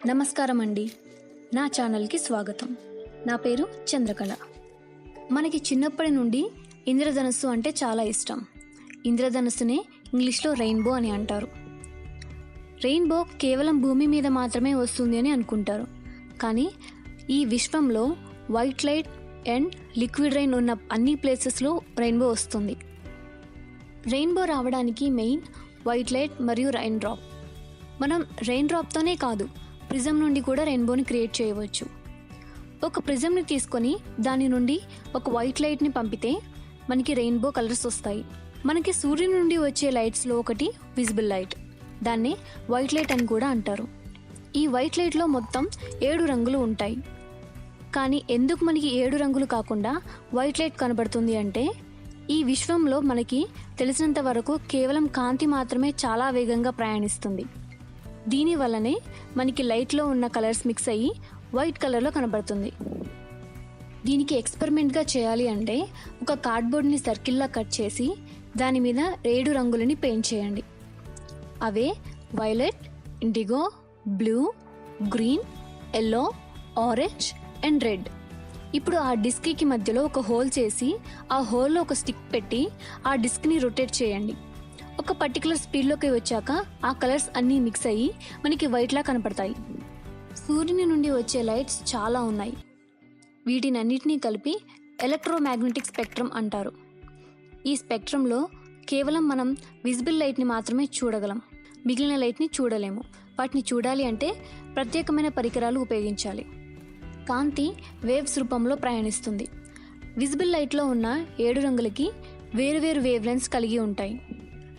నమస్కారం అండి. నా ఛానల్కి స్వాగతం. నా పేరు చంద్రకళ. మనకి చిన్నప్పటి నుండి ఇంద్రధనస్సు అంటే చాలా ఇష్టం. ఇంద్రధనస్సునే ఇంగ్లీష్లో రెయిన్బో అని అంటారు. రెయిన్బో కేవలం భూమి మీద మాత్రమే వస్తుంది అని అనుకుంటారు. కానీ ఈ విశ్వంలో white light and liquid rain ఉన్న అన్ని ప్లేసెస్లో రెయిన్బో వస్తుంది. రెయిన్బో రావడానికి మెయిన్ వైట్ లైట్ మరియు రెయిన్ డ్రాప్. మనం రెయిన్ డ్రాప్తోనే కాదు, ప్రిజం నుండి కూడా రెయిన్బోని క్రియేట్ చేయవచ్చు. ఒక ప్రిజంని తీసుకొని దాని నుండి ఒక వైట్ లైట్ని పంపితే మనకి రెయిన్బో కలర్స్ వస్తాయి. మనకి సూర్యుని నుండి వచ్చే లైట్స్లో ఒకటి విజిబుల్ లైట్, దాన్ని వైట్ లైట్ అని కూడా అంటారు. ఈ వైట్ లైట్లో మొత్తం 7 రంగులు ఉంటాయి. కానీ ఎందుకు మనకి 7 రంగులు కాకుండా వైట్ లైట్ కనబడుతుంది అంటే, ఈ విశ్వంలో మనకి తెలిసినంత వరకు కేవలం కాంతి మాత్రమే చాలా వేగంగా ప్రయాణిస్తుంది. దీనివల్లనే మనకి లైట్లో ఉన్న కలర్స్ మిక్స్ అయ్యి వైట్ కలర్లో కనబడుతుంది. దీనికి ఎక్స్పెరిమెంట్గా చేయాలి అంటే ఒక కార్డ్బోర్డ్ని సర్కిల్లా కట్ చేసి దాని మీద 7 రంగులని పెయింట్ చేయండి. అవే violet, indigo, blue, green, yellow, orange and red. ఇప్పుడు ఆ డిస్క్కి మధ్యలో ఒక హోల్ చేసి ఆ హోల్లో ఒక స్టిక్ పెట్టి ఆ డిస్క్ని రొటేట్ చేయండి. ఒక పర్టికులర్ స్పీడ్లోకి వచ్చాక ఆ కలర్స్ అన్నీ మిక్స్ అయ్యి మనకి వైట్లా కనపడతాయి. సూర్యుని నుండి వచ్చే లైట్స్ చాలా ఉన్నాయి. వీటినన్నిటినీ కలిపి ఎలక్ట్రోమాగ్నెటిక్ స్పెక్ట్రమ్ అంటారు. ఈ స్పెక్ట్రంలో కేవలం మనం విజిబుల్ లైట్ని మాత్రమే చూడగలం, మిగిలిన లైట్ని చూడలేము. వాటిని చూడాలి అంటే ప్రత్యేకమైన పరికరాలు ఉపయోగించాలి. కాంతి వేవ్స్ రూపంలో ప్రయాణిస్తుంది. విజిబుల్ లైట్లో ఉన్న 7 రంగులకి వేరువేరు వేవ్ లెంత్స్ కలిగి ఉంటాయి.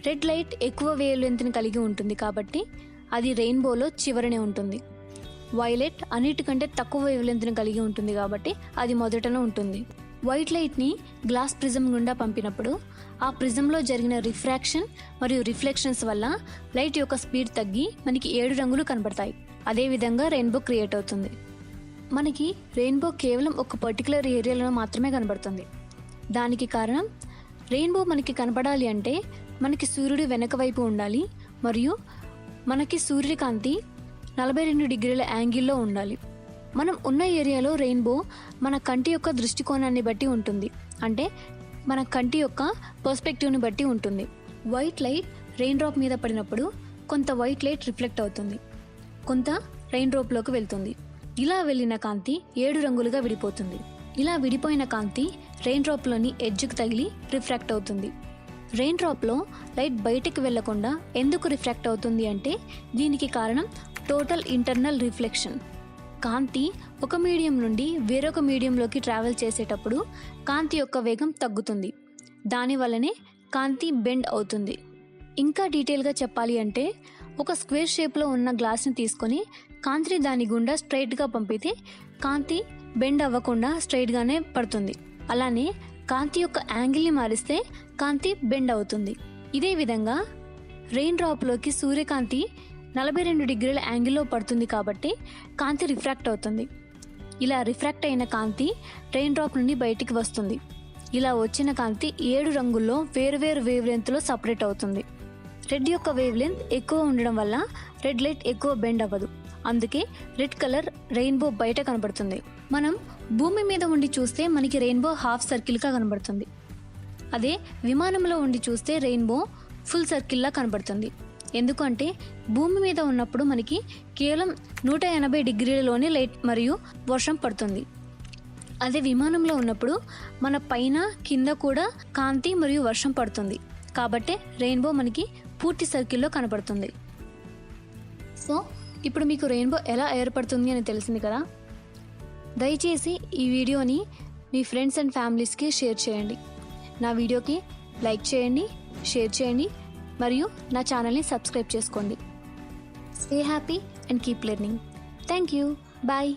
రెడ్ లైట్ ఎక్కువ వేవ్ లెంత్ని కలిగి ఉంటుంది కాబట్టి అది రెయిన్బోలో చివరనే ఉంటుంది. వైలెట్ అన్నిటికంటే తక్కువ వేవ్ లెంత్ని కలిగి ఉంటుంది కాబట్టి అది మొదటనే ఉంటుంది. వైట్ లైట్ని గ్లాస్ ప్రిజం గుండా పంపినప్పుడు ఆ ప్రిజంలో జరిగిన రిఫ్రాక్షన్ మరియు రిఫ్లెక్షన్స్ వల్ల లైట్ యొక్క స్పీడ్ తగ్గి మనకి 7 రంగులు కనబడతాయి. అదేవిధంగా రెయిన్బో క్రియేట్ అవుతుంది. మనకి రెయిన్బో కేవలం ఒక పర్టికులర్ ఏరియాలో మాత్రమే కనబడుతుంది. దానికి కారణం, రెయిన్బో మనకి కనపడాలి అంటే మనకి సూర్యుడు వెనక వైపు ఉండాలి మరియు మనకి సూర్యుడి కాంతి 42 డిగ్రీల యాంగిల్లో ఉండాలి. మనం ఉన్న ఏరియాలో రెయిన్బో మన కంటి యొక్క దృష్టికోణాన్ని బట్టి ఉంటుంది, అంటే మన కంటి యొక్క పర్స్పెక్టివ్ని బట్టి ఉంటుంది. వైట్ లైట్ రెయిన్ డ్రాప్ మీద పడినప్పుడు కొంత వైట్ లైట్ రిఫ్లెక్ట్ అవుతుంది, కొంత రెయిన్ డ్రాప్లోకి వెళ్తుంది. ఇలా వెళ్ళిన కాంతి 7 రంగులుగా విడిపోతుంది. ఇలా విడిపోయిన కాంతి రెయిన్ డ్రాప్లోని ఎడ్జ్కి తగిలి రిఫ్రాక్ట్ అవుతుంది. రెయిన్ డ్రాప్లో లైట్ బయటికి వెళ్లకుండా ఎందుకు రిఫ్రాక్ట్ అవుతుంది అంటే దీనికి కారణం టోటల్ ఇంటర్నల్ రిఫ్లెక్షన్. కాంతి ఒక మీడియం నుండి వేరొక మీడియంలోకి ట్రావెల్ చేసేటప్పుడు కాంతి యొక్క వేగం తగ్గుతుంది. దానివల్లనే కాంతి బెండ్ అవుతుంది. ఇంకా డీటెయిల్గా చెప్పాలి అంటే ఒక స్క్వేర్ షేప్లో ఉన్న గ్లాస్ని తీసుకొని కాంతిని దాని గుండా స్ట్రైట్గా పంపితే కాంతి బెండ్ అవ్వకుండా స్ట్రైట్గానే పడుతుంది. అలానే కాంతి యొక్క యాంగిల్ని మారిస్తే కాంతి బెండ్ అవుతుంది. ఇదే విధంగా రెయిన్ డ్రాప్లోకి సూర్యకాంతి 42 డిగ్రీల యాంగిల్లో పడుతుంది కాబట్టి కాంతి రిఫ్రాక్ట్ అవుతుంది. ఇలా రిఫ్రాక్ట్ అయిన కాంతి రెయిన్ డ్రాప్ నుండి బయటికి వస్తుంది. ఇలా వచ్చిన కాంతి 7 రంగుల్లో వేరువేరు వేవ్ లెంత్లో సపరేట్ అవుతుంది. రెడ్ యొక్క వేవ్ లెంత్ ఎక్కువ ఉండడం వల్ల రెడ్ లైట్ ఎక్కువ బెండ్ అవ్వదు. అందుకే రెడ్ కలర్ రెయిన్బో బయట కనబడుతుంది. మనం భూమి మీద ఉండి చూస్తే మనకి రెయిన్బో హాఫ్ సర్కిల్గా కనబడుతుంది. అదే విమానంలో ఉండి చూస్తే రెయిన్బో ఫుల్ సర్కిల్లా కనబడుతుంది. ఎందుకంటే భూమి మీద ఉన్నప్పుడు మనకి కేవలం 180 డిగ్రీలలోనే లైట్ మరియు వర్షం పడుతుంది. అదే విమానంలో ఉన్నప్పుడు మన పైన కింద కూడా కాంతి మరియు వర్షం పడుతుంది. కాబట్టి రెయిన్బో మనకి పూర్తి సర్కిల్లో కనబడుతుంది. సో ఇప్పుడు మీకు రెయిన్బో ఎలా ఏర్పడుతుంది అని తెలిసింది కదా. దయచేసి ఈ వీడియోని మీ ఫ్రెండ్స్ అండ్ ఫ్యామిలీస్కి షేర్ చేయండి. నా వీడియోకి లైక్ చేయండి, షేర్ చేయండి మరియు నా ఛానల్ని సబ్స్క్రైబ్ చేసుకోండి. Stay happy and keep learning. Thank you. Bye.